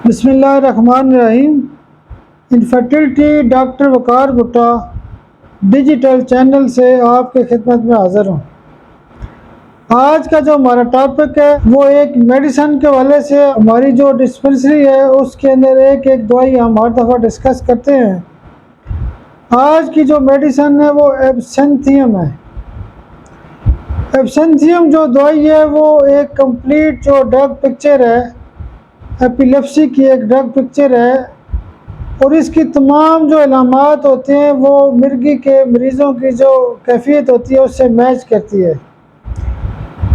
बिस्मिल्लाहिर्रहमानिर्रहीम। Infertility doctor वकार भुट्टा digital channel से आपके खिदमत में हाज़िर हूँ। आज का जो हमारा टॉपिक है वो एक मेडिसन के हवाले से हमारी जो डिस्पेंसरी है उसके अंदर एक एक दवाई हम हर दफ़ा डिस्कस करते हैं। आज की जो मेडिसन है वो एब्सेंथियम है। एब्सेंथियम जो दवाई है वो एक कंप्लीट जो ड्रग पिक्चर है, एपिलेप्सी की एक ड्रग पिक्चर है और इसकी तमाम जो अलामात होते हैं वो मिर्गी के मरीज़ों की जो कैफियत होती है उससे मैच करती है।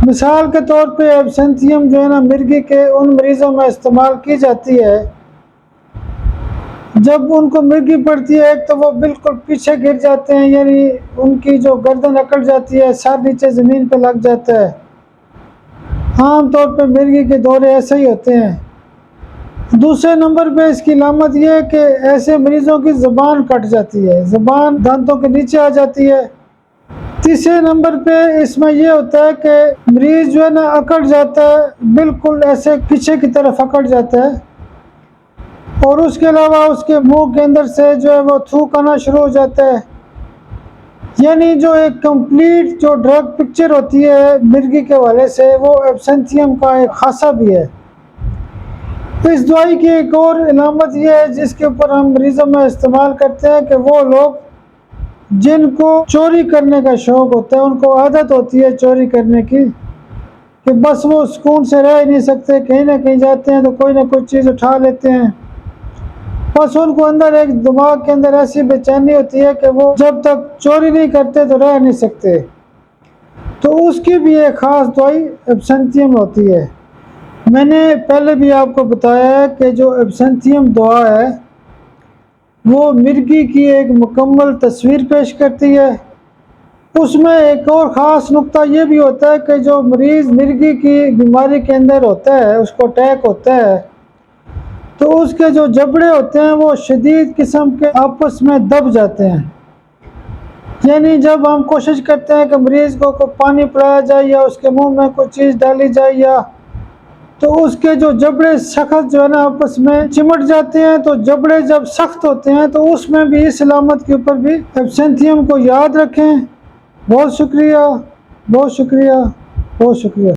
मिसाल के तौर पे एब्सेंथियम जो है ना मिर्गी के उन मरीज़ों में इस्तेमाल की जाती है जब उनको मिर्गी पड़ती है। एक तो वो बिल्कुल पीछे गिर जाते हैं, यानी उनकी जो गर्दन अकड़ जाती है, सर नीचे ज़मीन पे लग जाता है। आम तौर पे मिर्गी के दौरे ऐसे ही होते हैं। दूसरे नंबर पे इसकी अलामत यह है कि ऐसे मरीज़ों की ज़बान कट जाती है, ज़बान दांतों के नीचे आ जाती है। तीसरे नंबर पे इसमें यह होता है कि मरीज़ जो है ना अकड़ जाता है, बिल्कुल ऐसे पीछे की तरफ अकड़ जाता है और उसके अलावा उसके मुंह के अंदर से जो है वो थूक आना शुरू हो जाता है। यानी जो एक कंप्लीट जो ड्रग पिक्चर होती है मिर्गी के हवाले से वो एब्सेंथियम का एक खासा भी है। इस दवाई की एक और अलामत यह है जिसके ऊपर हम मरीज़ों में इस्तेमाल करते हैं कि वो लोग जिनको चोरी करने का शौक़ होता है, उनको आदत होती है चोरी करने की, कि बस वो सुकून से रह ही नहीं सकते, कहीं ना कहीं जाते हैं तो कोई ना कोई चीज़ उठा लेते हैं। बस उनको अंदर एक दिमाग के अंदर ऐसी बेचैनी होती है कि वो जब तक चोरी नहीं करते तो रह नहीं सकते। तो उसकी भी एक ख़ास दवाई एब्सेंथियम होती है। मैंने पहले भी आपको बताया है कि जो एब्सेंथियम दवा है वो मिर्गी की एक मुकम्मल तस्वीर पेश करती है। उसमें एक और ख़ास नुक्ता ये भी होता है कि जो मरीज़ मिर्गी की बीमारी के अंदर होता है, उसको अटैक होता है, तो उसके जो जबड़े होते हैं वो शदीद किस्म के आपस में दब जाते हैं। यानी जब हम कोशिश करते हैं कि मरीज़ को पानी पिलाया जाए या उसके मुंह में कोई चीज़ डाली जाए या तो उसके जो जबड़े सख्त जो है ना आपस में चिमट जाते हैं। तो जबड़े जब सख्त होते हैं तो उसमें भी इस अलामत के ऊपर भी एब्सेंथियम को याद रखें। बहुत शुक्रिया, बहुत शुक्रिया, बहुत शुक्रिया।